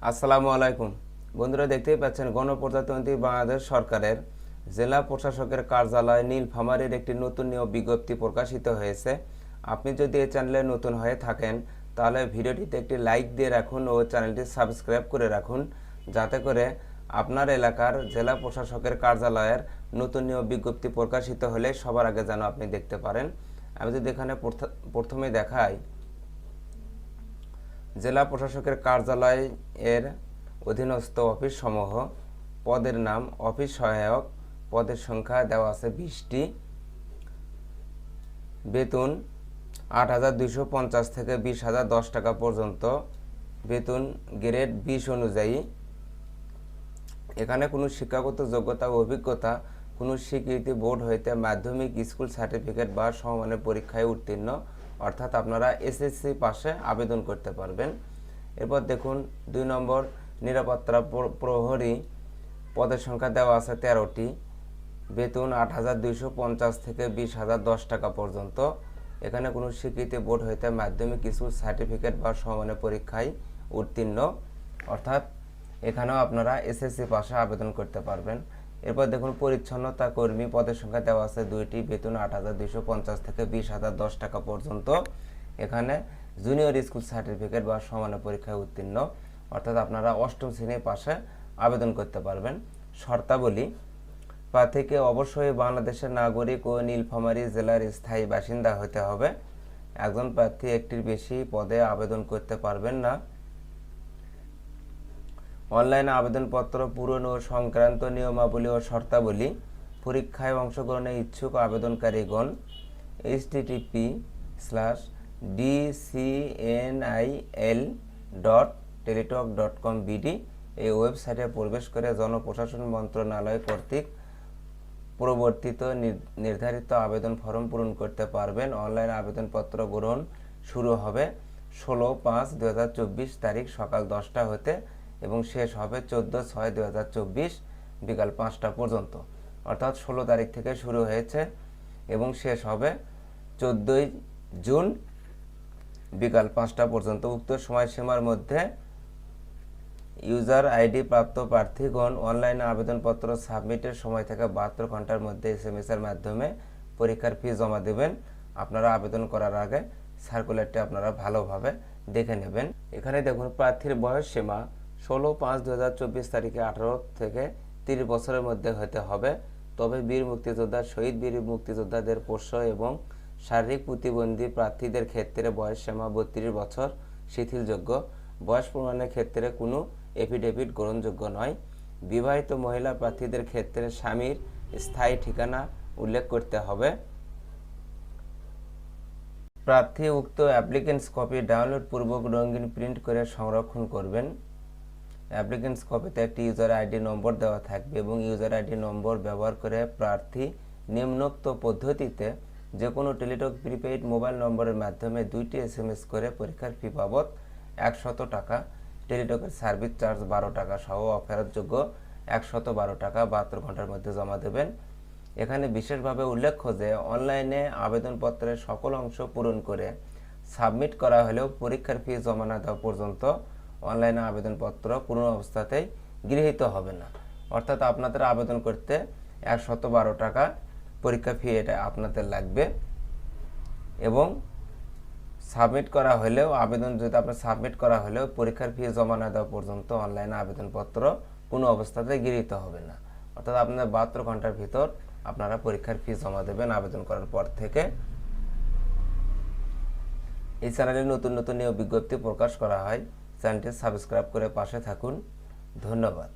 আসসালামু আলাইকুম বন্ধুরা, দেখতেই পাচ্ছেন গণপ্রজাতন্ত্রী বাংলাদেশ সরকারের জেলা প্রশাসকের কার্যালয় নীলফামারীর একটি নতুন নিয়োগ বিজ্ঞপ্তি প্রকাশিত হয়েছে। আপনি যদি এই চ্যানেলে নতুন হয়ে থাকেন তাহলে ভিডিওটিতে একটি লাইক দিয়ে রাখুন ও চ্যানেলটি সাবস্ক্রাইব করে রাখুন, যাতে করে আপনার এলাকার জেলা প্রশাসকের কার্যালয়ের নতুন নিয়োগ বিজ্ঞপ্তি প্রকাশিত হলে সবার আগে যেন আপনি দেখতে পারেন। আমি যদি এখানে প্রথমে দেখাই, জেলা প্রশাসকের কার্যালয় এর অধীনস্থ অফিস সমূহ, পদের নাম অফিস সহায়ক, পদের সংখ্যা দেওয়া আছে 20টি, বেতন 8,250 থেকে 20,010 টাকা পর্যন্ত, বেতন গ্রেড 20 অনুযায়ী। এখানে কোনো শিক্ষাগত যোগ্যতা ও অভিজ্ঞতা কোনো স্বীকৃতি বোর্ড হইতে মাধ্যমিক স্কুল সার্টিফিকেট বা সমমানের পরীক্ষায় উত্তীর্ণ, অর্থাৎ আপনারা এসএসসি পাশে আবেদন করতে পারবেন। এরপর দেখুন 2 নম্বর নিরাপত্তা প্রহরী, পদের সংখ্যা দেওয়া আছে 13টি, বেতন 8,250 থেকে 20,010 টাকা পর্যন্ত। এখানে কোনো স্বীকৃতি বোর্ড হইতে মাধ্যমিক স্কুল সার্টিফিকেট বা সমমানের পরীক্ষায় উত্তীর্ণ, অর্থাৎ এখানেও আপনারা এসএসসি পাশে আবেদন করতে পারবেন। এরপর দেখুন পরিচ্ছন্নতা কর্মী, পদের সংখ্যা দেওয়া আছে 2টি, বেতন 8,250 থেকে 20,010 টাকা পর্যন্ত। এখানে জুনিয়র স্কুল সার্টিফিকেট বা সমানের পরীক্ষায় উত্তীর্ণ, অর্থাৎ আপনারা 8ম শ্রেণীর পাশে আবেদন করতে পারবেন। শর্তাবলী: প্রার্থীকে অবশ্যই বাংলাদেশের নাগরিক ও নীলফামারী জেলার স্থায়ী বাসিন্দা হতে হবে। একজন প্রার্থী একটির বেশি পদে আবেদন করতে পারবেন না। অনলাইনে আবেদনপত্র পূরণ ও সংক্রান্ত নিয়মাবলী ও শর্তাবলী: পরীক্ষায় অংশগ্রহণে ইচ্ছুক আবেদনকারীগণ http://dcnil.teletalk.com/bd এই ওয়েবসাইটে প্রবেশ করে জনপ্রশাসন মন্ত্রণালয় কর্তৃক প্রবর্তিত নির্ধারিত আবেদন ফর্ম পূরণ করতে পারবেন। অনলাইন আবেদনপত্র গ্রহণ শুরু হবে 16/5/2024 তারিখ সকাল 10টা হতে এবং শেষ হবে 14/6/2024 বিকাল 5টা পর্যন্ত, অর্থাৎ 16 তারিখ থেকে শুরু হয়েছে এবং শেষ হবে 14 জুন বিকাল 5টা পর্যন্ত। উক্ত সময়সীমার মধ্যে ইউজার আইডি প্রাপ্ত প্রার্থীগণ অনলাইনে আবেদনপত্র সাবমিটের সময় থেকে 72 ঘন্টার মধ্যে SMS এর মাধ্যমে পরীক্ষার ফি জমা দেবেন। আপনারা আবেদন করার আগে সার্কুলারটি আপনারা ভালোভাবে দেখে নেবেন। এখানে দেখুন প্রার্থীর বয়স সীমা 16/5/2024 তারিখে 18 থেকে 30 বছরের মধ্যে হতে হবে। তবে বীর মুক্তিযোদ্ধা, শহীদ বীর মুক্তিযোদ্ধাদের পোষ্য এবং শারীরিক প্রতিবন্ধী প্রার্থীদের ক্ষেত্রে বয়স সীমা 32 বছর শিথিলযোগ্য। বয়স প্রমাণের ক্ষেত্রে কোনো এফিডেভিট গ্রহণযোগ্য নয়। বিবাহিত মহিলা প্রার্থীদের ক্ষেত্রে স্বামীর স্থায়ী ঠিকানা উল্লেখ করতে হবে। প্রার্থী উক্ত অ্যাপ্লিকেন্টস কপি ডাউনলোড পূর্বক রঙিন প্রিন্ট করে সংরক্ষণ করবেন। অ্যাপ্লিকেন্টস কপিতে একটি ইউজার আইডি নম্বর দেওয়া থাকবে এবং ইউজার আইডি নম্বর ব্যবহার করে প্রার্থী নিম্নোক্ত পদ্ধতিতে যে কোনো টেলিটক প্রিপেইড মোবাইল নম্বরের মাধ্যমে 2টি SMS করে পরীক্ষার ফি বাবদ 100 টাকা, টেলিটকের সার্ভিস চার্জ 12 টাকা সহ অফেরতযোগ্য 112 টাকা 72 ঘন্টার মধ্যে জমা দেবেন। এখানে বিশেষভাবে উল্লেখ্য যে অনলাইনে আবেদনপত্রের সকল অংশ পূরণ করে সাবমিট করা হলেও পরীক্ষার ফি জমা না দেওয়া পর্যন্ত অনলাইনে আবেদনপত্র পূর্ণ অবস্থাতেই গৃহীত হবে না, অর্থাৎ আপনাদের আবেদন করতে 112 টাকা পরীক্ষা ফি এটা আপনাদের লাগবে এবং সাবমিট করা হলেও আবেদন যদি আপনার সাবমিট করা হলেও পরীক্ষার ফি জমা না দেওয়া পর্যন্ত অনলাইনে আবেদনপত্র কোনো অবস্থাতে গৃহীত হবে না, অর্থাৎ আপনাদের 72 ঘন্টার ভিতর আপনারা পরীক্ষার ফি জমা দেবেন আবেদন করার পর থেকে। এই চ্যানেলে নতুন নতুন নিয়োগ বিজ্ঞপ্তি প্রকাশ করা হয়। চ্যানেলটি সাবস্ক্রাইব করে পাশে থাকুন। ধন্যবাদ।